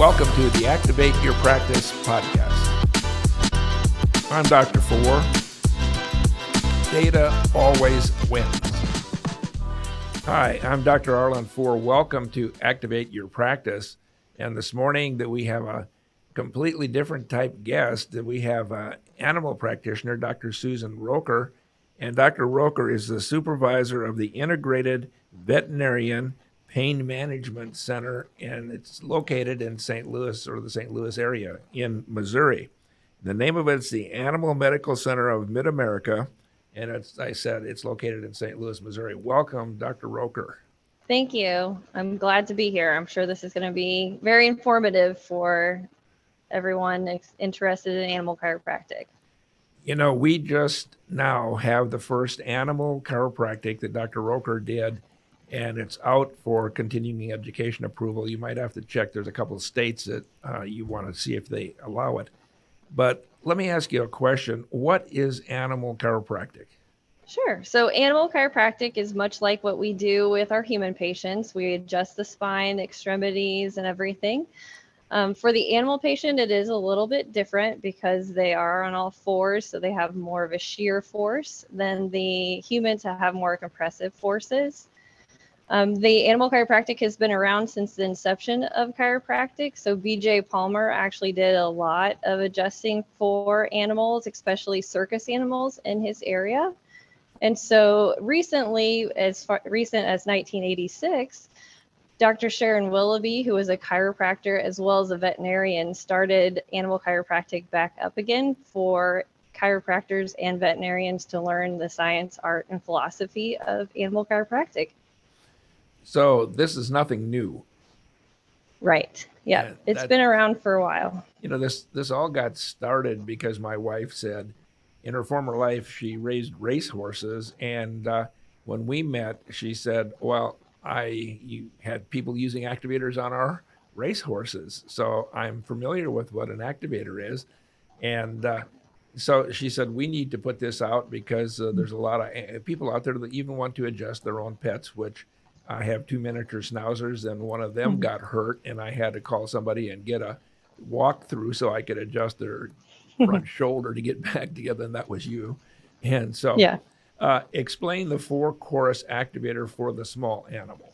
Welcome to the Activate Your Practice podcast. I'm Dr. 4. Data always wins. Hi, I'm Dr. Arlen 4. Welcome to Activate Your Practice. And this morning that we have a completely different type guest, that we have an animal practitioner, Dr. Susan Roecker. And Dr. Roecker is the supervisor of the Integrated Veterinarian Pain Management Center, and it's located in St. Louis, or the St. Louis area in Missouri. The name of it's the Animal Medical Center of Mid-America, and as I said, it's located in St. Louis, Missouri. Welcome, Dr. Roecker. Thank you. I'm glad to be here. I'm sure this is going to be very informative for everyone interested in animal chiropractic. You know, we just now have the first animal chiropractic that Dr. Roecker did, and it's out for continuing education approval. You might have to check. There's a couple of states that you want to see if they allow it. But let me ask you a question. What is animal chiropractic? Sure. So animal chiropractic is much like what we do with our human patients. We adjust the spine, extremities, and everything. For the animal patient, it is a little bit different because they are on all fours, so they have more of a shear force than the humans that have more compressive forces. The animal chiropractic has been around since the inception of chiropractic. So B.J. Palmer actually did a lot of adjusting for animals, especially circus animals in his area. And so recently, as recent as 1986, Dr. Sharon Willoughby, who was a chiropractor as well as a veterinarian, started animal chiropractic back up again for chiropractors and veterinarians to learn the science, art, and philosophy of animal chiropractic. So this is nothing new. Right. Yeah. It's been around for a while. You know, this all got started because my wife said in her former life she raised racehorses, and when we met, she said, well, you had people using activators on our racehorses, so I'm familiar with what an activator is. And so she said, we need to put this out because there's a lot of people out there that even want to adjust their own pets, which I have two miniature schnauzers, and one of them got hurt, and I had to call somebody and get a walkthrough so I could adjust their front shoulder to get back together, and that was you. And so yeah. Explain the 4-course activator for the small animal.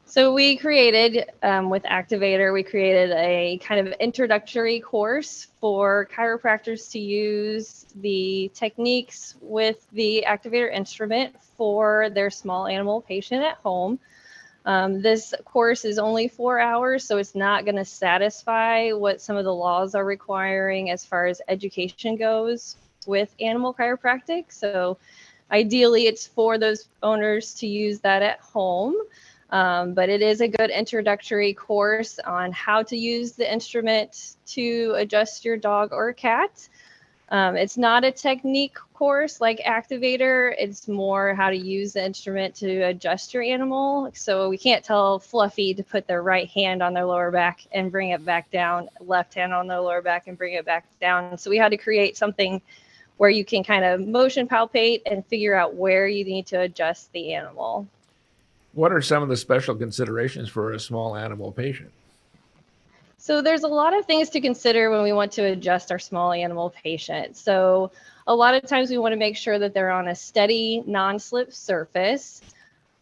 So we created, with Activator, we created a kind of introductory course for chiropractors to use the techniques with the Activator instrument for their small animal patient at home. This course is only 4 hours, so it's not going to satisfy what some of the laws are requiring as far as education goes with animal chiropractic. So ideally, it's for those owners to use that at home. But it is a good introductory course on how to use the instrument to adjust your dog or cat. It's not a technique course like Activator. It's more how to use the instrument to adjust your animal. So we can't tell Fluffy to put their right hand on their lower back and bring it back down, left hand on their lower back and bring it back down. So we had to create something where you can kind of motion palpate and figure out where you need to adjust the animal. What are some of the special considerations for a small animal patient? So there's a lot of things to consider when we want to adjust our small animal patient. So a lot of times we want to make sure that they're on a steady, non-slip surface.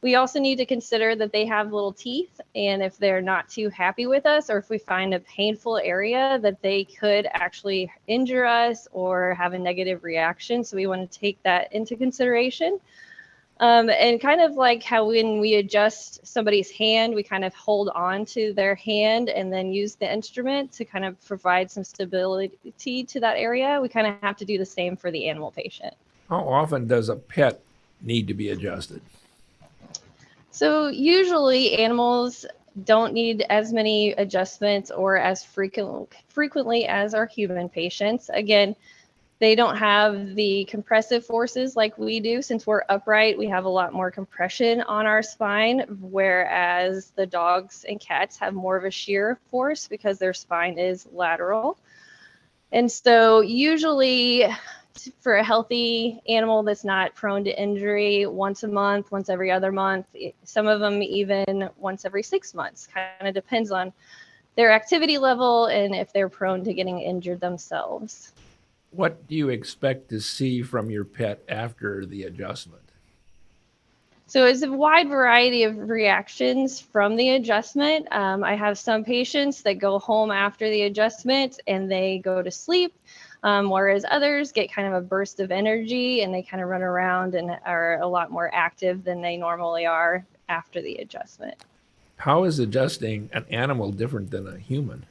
We also need to consider that they have little teeth, and if they're not too happy with us, or if we find a painful area, that they could actually injure us or have a negative reaction. So we want to take that into consideration. And kind of like how when we adjust somebody's hand, we kind of hold on to their hand and then use the instrument to kind of provide some stability to that area. We kind of have to do the same for the animal patient. How often does a pet need to be adjusted? So usually animals don't need as many adjustments or as frequently as our human patients. Again, they don't have the compressive forces like we do. Since we're upright, we have a lot more compression on our spine, whereas the dogs and cats have more of a shear force because their spine is lateral. And so usually for a healthy animal that's not prone to injury, once a month, once every other month, some of them even once every 6 months, kind of depends on their activity level and if they're prone to getting injured themselves. What do you expect to see from your pet after the adjustment? So it's a wide variety of reactions from the adjustment. I have some patients that go home after the adjustment and they go to sleep, whereas others get kind of a burst of energy and they kind of run around and are a lot more active than they normally are after the adjustment. How is adjusting an animal different than a human?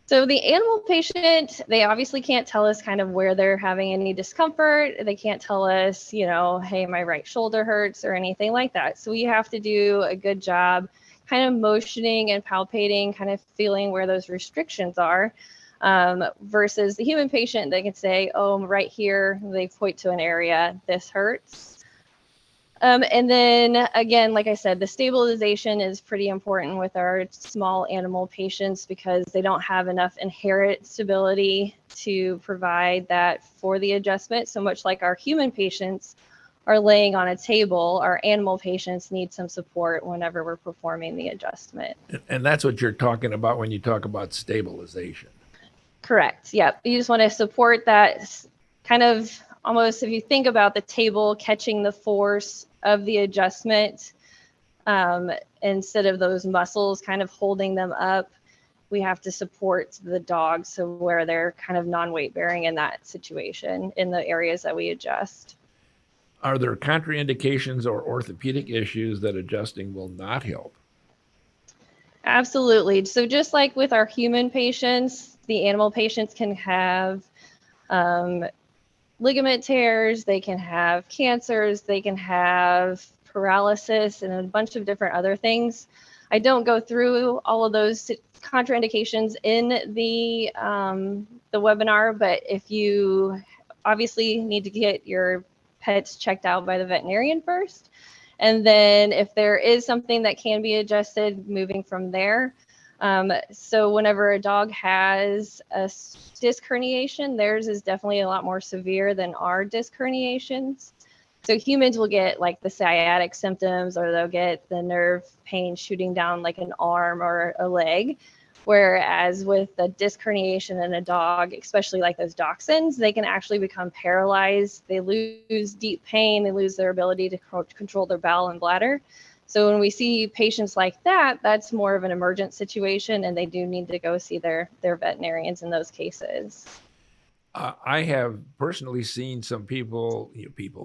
So the animal patient, they obviously can't tell us kind of where they're having any discomfort. They can't tell us, you know, hey, my right shoulder hurts or anything like that. So we have to do a good job kind of motioning and palpating, kind of feeling where those restrictions are, versus the human patient, they can say, oh, right here, they point to an area, this hurts. And then again, like I said, the stabilization is pretty important with our small animal patients because they don't have enough inherent stability to provide that for the adjustment. So much like our human patients are laying on a table, our animal patients need some support whenever we're performing the adjustment. And that's what you're talking about when you talk about stabilization. Correct. Yep. You just want to support that kind of almost, if you think about the table catching the force of the adjustment, instead of those muscles kind of holding them up, we have to support the dog so where they're kind of non-weight bearing in that situation in the areas that we adjust. Are there contraindications or orthopedic issues that adjusting will not help? Absolutely. So just like with our human patients, the animal patients can have ligament tears, they can have cancers, they can have paralysis, and a bunch of different other things. I don't go through all of those contraindications in the webinar, but if you obviously need to get your pets checked out by the veterinarian first, and then if there is something that can be adjusted, moving from there. So whenever a dog has a disc herniation, theirs is definitely a lot more severe than our disc herniations. So humans will get like the sciatic symptoms, or they'll get the nerve pain shooting down like an arm or a leg. Whereas with the disc herniation in a dog, especially like those dachshunds, they can actually become paralyzed. They lose deep pain. They lose their ability to control their bowel and bladder. So when we see patients like that, that's more of an emergent situation, and they do need to go see their veterinarians in those cases. I have personally seen some people,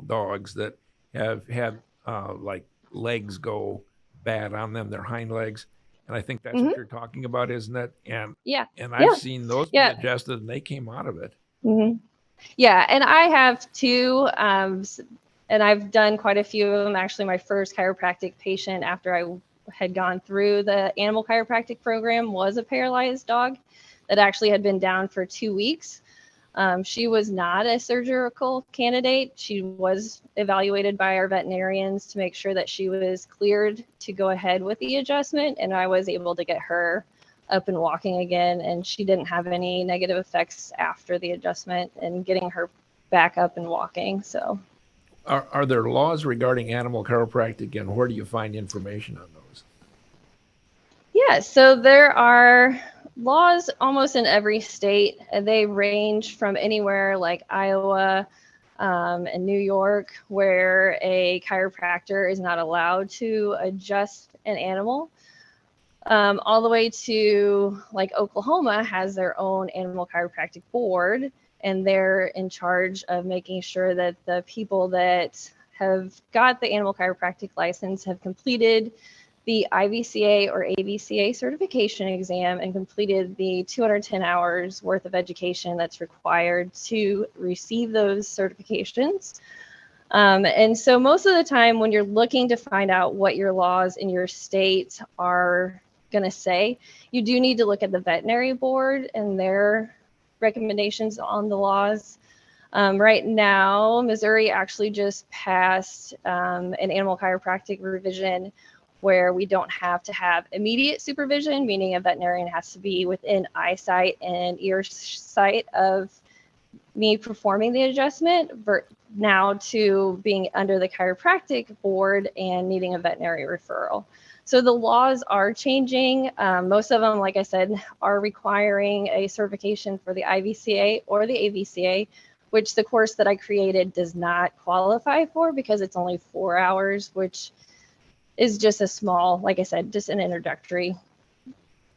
dogs that have had like legs go bad on them, their hind legs, and I think that's what you're talking about, isn't it? And Yeah. I've seen those be Yeah. adjusted, and they came out of it. Yeah, and I have too, and I've done quite a few of them. Actually, my first chiropractic patient after I had gone through the animal chiropractic program was a paralyzed dog that actually had been down for 2 weeks. She was not a surgical candidate. She was evaluated by our veterinarians to make sure that she was cleared to go ahead with the adjustment, and I was able to get her up and walking again, and she didn't have any negative effects after the adjustment and getting her back up and walking. So are there laws regarding animal chiropractic, and where do you find information on those? yeah, so there are laws almost in every state, and they range from anywhere like Iowa and New York, where a chiropractor is not allowed to adjust an animal, all the way to like Oklahoma has their own animal chiropractic board, and they're in charge of making sure that the people that have got the animal chiropractic license have completed the IVCA or AVCA certification exam and completed the 210 hours worth of education that's required to receive those certifications. And so most of the time when you're looking to find out what your laws in your state are going to say, you do need to look at the veterinary board and their recommendations on the laws. Right now, Missouri actually just passed an animal chiropractic revision where we don't have to have immediate supervision, meaning a veterinarian has to be within eyesight and ear sight of me performing the adjustment, now to being under the chiropractic board and needing a veterinary referral. So the laws are changing. Most of them, like I said, are requiring a certification for the IVCA or the AVCA, which the course that I created does not qualify for because it's only 4 hours, which is just a small, like I said, just an introductory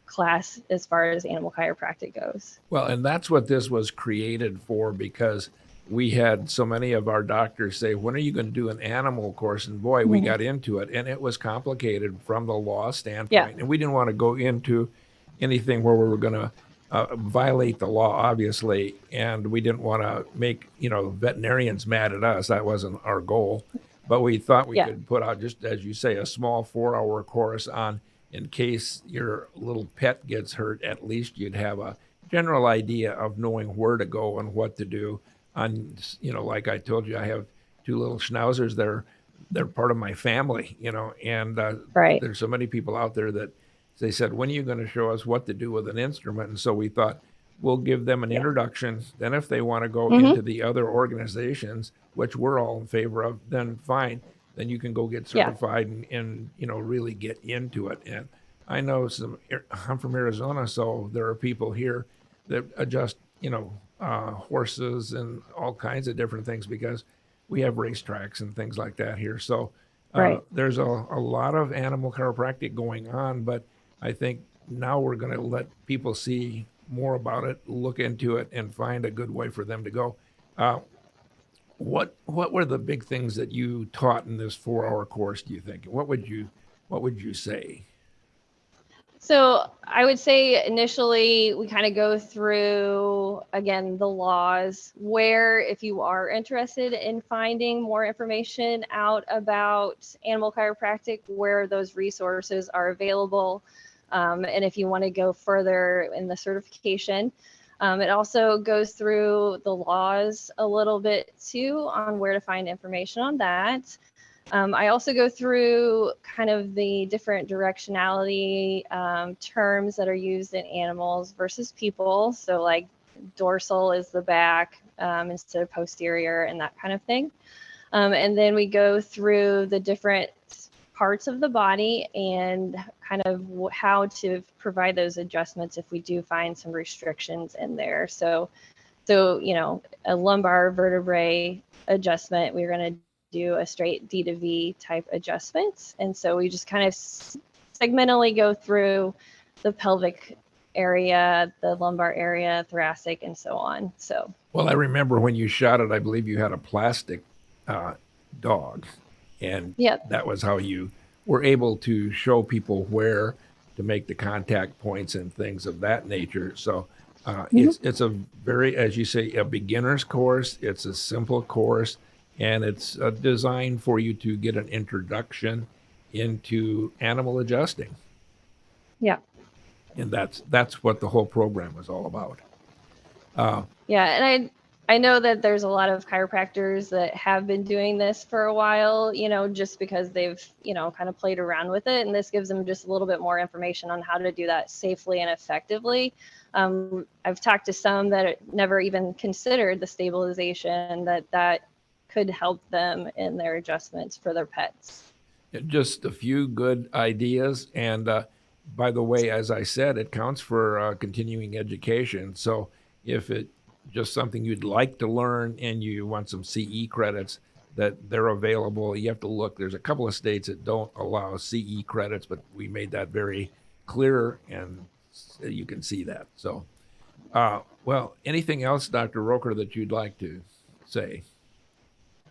class as far as animal chiropractic goes. Well, and that's what this was created for, because we had so many of our doctors say, when are you going to do an animal course? And boy, we got into it, and it was complicated from the law standpoint. Yeah. And we didn't want to go into anything where we were going to violate the law, obviously. And we didn't want to make, veterinarians mad at us. That wasn't our goal. But we thought we could put out, just as you say, a small 4-hour course on, in case your little pet gets hurt, at least you'd have a general idea of knowing where to go and what to do. On, like I told you, I have 2 little schnauzers. They're part of my family, and Right. there's so many people out there that they said, when are you going to show us what to do with an instrument? And so we thought, we'll give them an introduction. Then if they want to go into the other organizations, which we're all in favor of, then fine. Then you can go get certified and really get into it. And I know I'm from Arizona, so there are people here that adjust, horses and all kinds of different things, because we have racetracks and things like that here. So there's a lot of animal chiropractic going on, but I think now we're going to let people see more about it, look into it, and find a good way for them to go. What were the big things that you taught in this 4-hour course, do you think? What would you say? So I would say initially we kind of go through, again, the laws, where if you are interested in finding more information out about animal chiropractic, where those resources are available. And if you want to go further in the certification, it also goes through the laws a little bit too on where to find information on that. I also go through kind of the different directionality terms that are used in animals versus people. So like dorsal is the back instead of posterior and that kind of thing. And then we go through the different parts of the body and kind of how to provide those adjustments if we do find some restrictions in there. So a lumbar vertebrae adjustment, we're going to do a straight D to V type adjustments. And so we just kind of segmentally go through the pelvic area, the lumbar area, thoracic, and so on. So, well, I remember when you shot it, I believe you had a plastic dog, and that was how you were able to show people where to make the contact points and things of that nature. So it's a very, as you say, a beginner's course. It's a simple course, and it's designed for you to get an introduction into animal adjusting. Yeah. And that's what the whole program was all about. And I know that there's a lot of chiropractors that have been doing this for a while, just because they've, kind of played around with it. And this gives them just a little bit more information on how to do that safely and effectively. I've talked to some that never even considered the stabilization that could help them in their adjustments for their pets. Just a few good ideas. And by the way, as I said, it counts for continuing education. So if it just something you'd like to learn and you want some CE credits, that they're available. You have to look. There's a couple of states that don't allow CE credits, but we made that very clear, and you can see that. So, well, anything else, Dr. Roecker, that you'd like to say?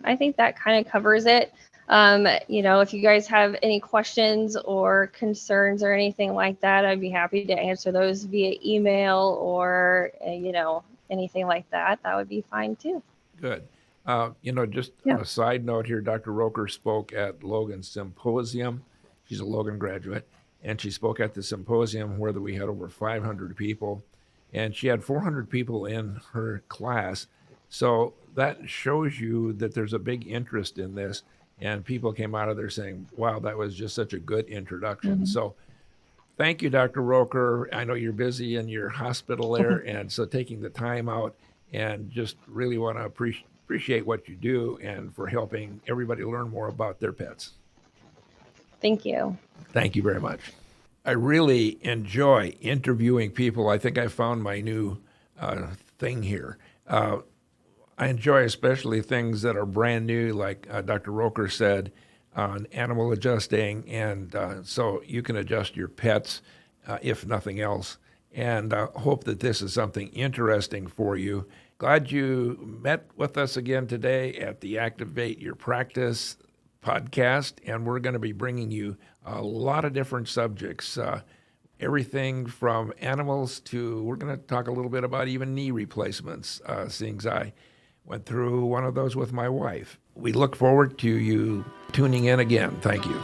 I think that kind of covers it. If you guys have any questions or concerns or anything like that, I'd be happy to answer those via email or, anything like that. That would be fine too. Good. Just on a side note here, Dr. Roecker spoke at Logan's symposium. She's a Logan graduate, and she spoke at the symposium where we had over 500 people, and she had 400 people in her class. So that shows you that there's a big interest in this, and people came out of there saying, wow, that was just such a good introduction. So thank you, Dr. Roecker. I know you're busy in your hospital there, and so taking the time out, and just really want to appreciate what you do and for helping everybody learn more about their pets. Thank you. Thank you very much. I really enjoy interviewing people. I think I found my new thing here. I enjoy especially things that are brand new, like Dr. Roecker said, on animal adjusting. And so you can adjust your pets, if nothing else. And hope that this is something interesting for you. Glad you met with us again today at the Activate Your Practice podcast. And we're going to be bringing you a lot of different subjects. Everything from animals to, we're going to talk a little bit about even knee replacements, seeing as I went through one of those with my wife. We look forward to you tuning in again. Thank you.